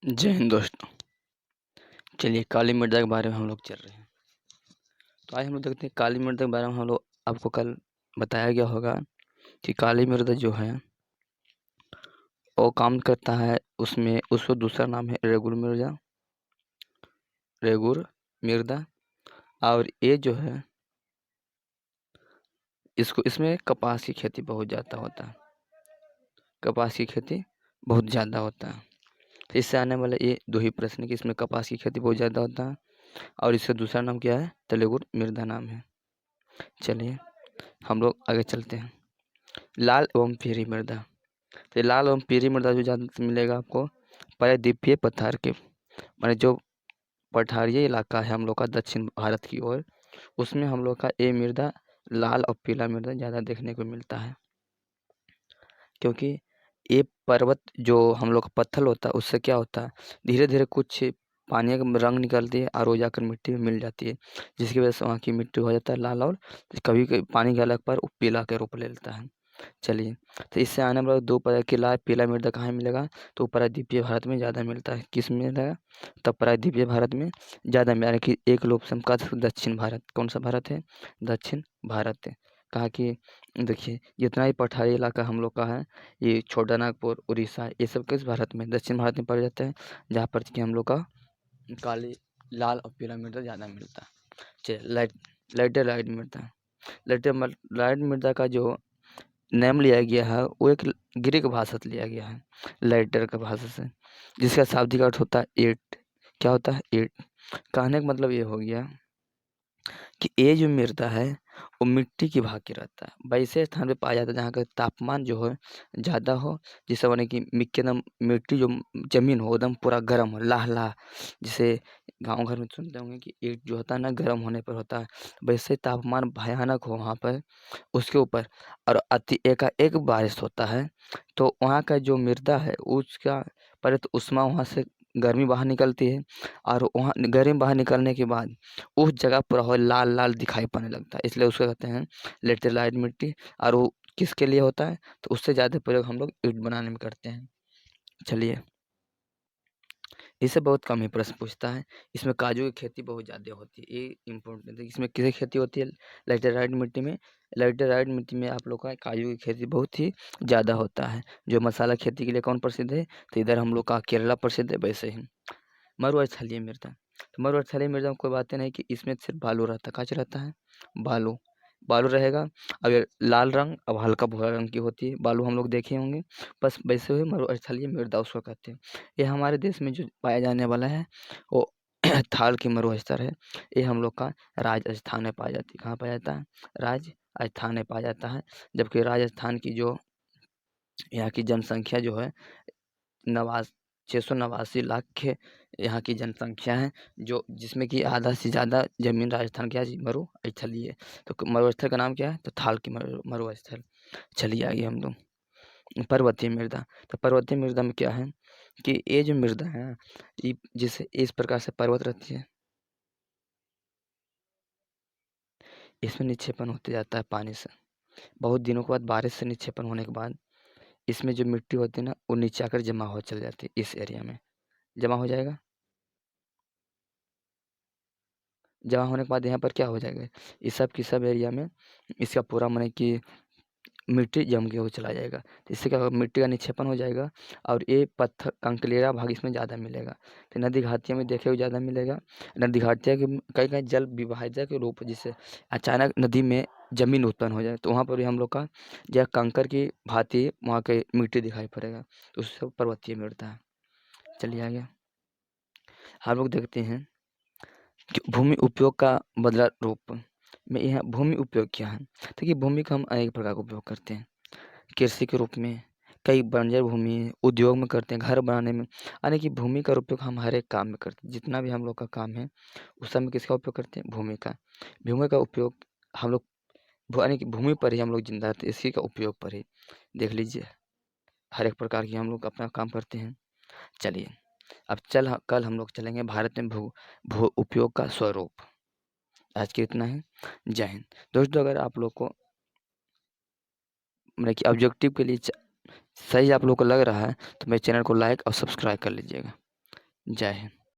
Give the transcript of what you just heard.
जय हिंद दोस्तों। चलिए काली मृदा के बारे में हम लोग चल रहे हैं। तो आज हम लोग देखते हैं काली मृदा के बारे में। हम लोग आपको कल बताया गया होगा कि काली मृदा जो है वो काम करता है, उसमें उसको दूसरा नाम है रेगुर मृदा। और ये जो है इसमें कपास की खेती बहुत ज़्यादा होता है। कपास की खेती बहुत ज़्यादा होता है। तो इससे आने वाला ये दो ही प्रश्न कि इसमें कपास की खेती बहुत ज़्यादा होता है और इसका दूसरा नाम क्या है, तेलुगुर मृदा नाम है। चलिए हम लोग आगे चलते हैं। लाल एवं पीली मृदा। तो लाल एवं पीली मृदा जो ज़्यादा मिलेगा आपको प्रायद्वीपीय पठार के, माने जो पठारीय इलाका है हम लोग का दक्षिण भारत की ओर, उसमें हम लोग का ये मृदा लाल और पीला मृदा ज़्यादा देखने को मिलता है। क्योंकि ये पर्वत जो हम लोग का पत्थर होता है उससे क्या होता है, धीरे धीरे कुछ पानी का रंग निकलती है और वो जाकर मिट्टी में मिल जाती है, जिसकी वजह से वहाँ की मिट्टी हो जाता है लाल और कभी कभी पानी के अलग पर वो पीला के रूप ले लेता है। चलिए, तो इससे आने वाला दो प्रकार की लाल पीला मृदा कहाँ मिलेगा, तो प्रायद्वीपीय भारत में ज़्यादा मिलता है। किस में मिलेगा, तब प्रायद्वीपीय भारत में ज़्यादा मिला कि एक लोग से का दक्षिण भारत। कौन सा भारत है, दक्षिण भारत है। कहा कि देखिए जितना ही पठारी इलाका हम लोग का है, ये छोटा नागपुर उड़ीसा ये सब किस भारत में, दक्षिण भारत में पड़ जाता है, जहाँ पर कि हम लोग का काली लाल और पीला मृदा ज़्यादा मिलता है। चलिए लाइट मृदा। लाइट मृदा का जो नेम लिया गया है वो एक ग्रीक भाषा से लिया गया है, लाइटर का भाषा से, जिसका शाब्दिक अर्थ होता है ईंट। क्या होता है, ईंट। कहने का मतलब ये हो गया कि ये जो मृदा है वो मिट्टी की भाग के रहता है, वैसे स्थान पे पाया जाता है जहाँ का तापमान जो है ज़्यादा हो, जिससे माने कि मिट्टी एकदम मिट्टी जो जमीन हो एकदम पूरा गर्म हो, लाह जिसे गांव घर में सुनते होंगे कि ईंट जो होता है ना गर्म होने पर होता है, वैसे तापमान भयानक हो वहाँ पर, उसके ऊपर और अति एकाएक बारिश होता है, तो वहाँ का जो मृदा है उसका पहले तो उष्मा वहाँ से गर्मी बाहर निकलती है, और वहाँ गर्मी बाहर निकलने के बाद उस जगह पूरा हो लाल लाल दिखाई पड़ने लगता है, इसलिए उसको कहते हैं लेटेराइट मिट्टी। और वो किसके लिए होता है, तो उससे ज़्यादा प्रयोग हम लोग ईंट बनाने में करते हैं। चलिए, इससे बहुत कम ही प्रश्न पूछता है। इसमें काजू की खेती बहुत ज़्यादा होती है, ये इम्पोर्टेंट है। इसमें किसकी खेती होती है, लेटेराइट मिट्टी में। लेटेराइट मिट्टी में आप लोग का काजू की खेती बहुत ही ज़्यादा होता है। जो मसाला खेती के लिए कौन प्रसिद्ध है, तो इधर हम लोग का केरला प्रसिद्ध है। वैसे ही मरुस्थलीय मृदा। तो मरुस्थलीय मृदा में कोई बात नहीं कि इसमें सिर्फ बालू रहता है। काच रहता है, बालू बालू रहेगा। अगर लाल रंग अब हल्का भूरा रंग की होती है बालू, हम लोग देखे होंगे। बस वैसे हुए मरुस्थलीय मृदा उसको कहते हैं। ये हमारे देश में जो पाया जाने वाला है वो थाल की मरुस्थल है। ये हम लोग का राजस्थान में पाया जाती है। कहाँ पाया जाता है, राजस्थान में पाया जाता है। जबकि राजस्थान की जो यहाँ की जनसंख्या जो है नवास 689 लाख के यहाँ की जनसंख्या है, जो जिसमें कि आधा से ज़्यादा ज़मीन राजस्थान की है मरुस्थलीय है। तो मरुस्थल का नाम क्या है, तो थाल की मरुस्थल। चलिए आगे हम लोग पर्वतीय मृदा। तो पर्वतीय मृदा में क्या है कि ये जो मृदा है ये जिसे इस प्रकार से पर्वत रहती है, इसमें निक्षेपण होते जाता है पानी से। बहुत दिनों के बाद बारिश से निक्षेपण होने के बाद इसमें जो मिट्टी होती है ना वो नीचे आकर जमा हो चल जाती है, इस एरिया में जमा हो जाएगा। जमा होने के बाद यहाँ पर क्या हो जाएगा, इस सब की सब एरिया में इसका पूरा माने कि मिट्टी जम के वो चला जाएगा। तो इससे क्या होगा, मिट्टी का निक्षेपण हो जाएगा और ये पत्थर कंकलेरा भाग इसमें ज़्यादा मिलेगा। तो नदी घाटियों में देखे हुए ज़्यादा मिलेगा। नदी घाटियों के कहीं कहीं जल विभाजक के रूप, जिससे अचानक नदी में जमीन उत्पन्न हो जाए, तो वहाँ पर भी हम लोग का जो कंकर की भांति वहाँ के मिट्टी दिखाई पड़ेगा, तो उससे पर्वतीय मिलता है। चलिए आगे हम लोग देखते हैं कि भूमि उपयोग का बदला रूप में। यह भूमि उपयोग क्या है, देखिए भूमि का हम अनेक प्रकार का उपयोग करते हैं। कृषि के रूप में, कई बंजर भूमि उद्योग में करते हैं, घर बनाने में, यानी कि भूमि का उपयोग हम हर एक काम में करते हैं। जितना भी हम लोग का काम है उस सब में किसका उपयोग करते हैं, भूमि का। भूमि का उपयोग हम लोग यानी कि भूमि पर ही हम लोग जिंदा रहते हैं, इसी का उपयोग पर ही देख लीजिए हर एक प्रकार की हम लोग अपना काम करते हैं। चलिए अब कल हम लोग चलेंगे भारत में भू भू उपयोग का स्वरूप। आज के इतना ही। जय हिंद। दोस्तों अगर आप लोग को मतलब कि ऑब्जेक्टिव के लिए सही आप लोग को लग रहा है तो मेरे चैनल को लाइक और सब्सक्राइब कर लीजिएगा। जय हिंद।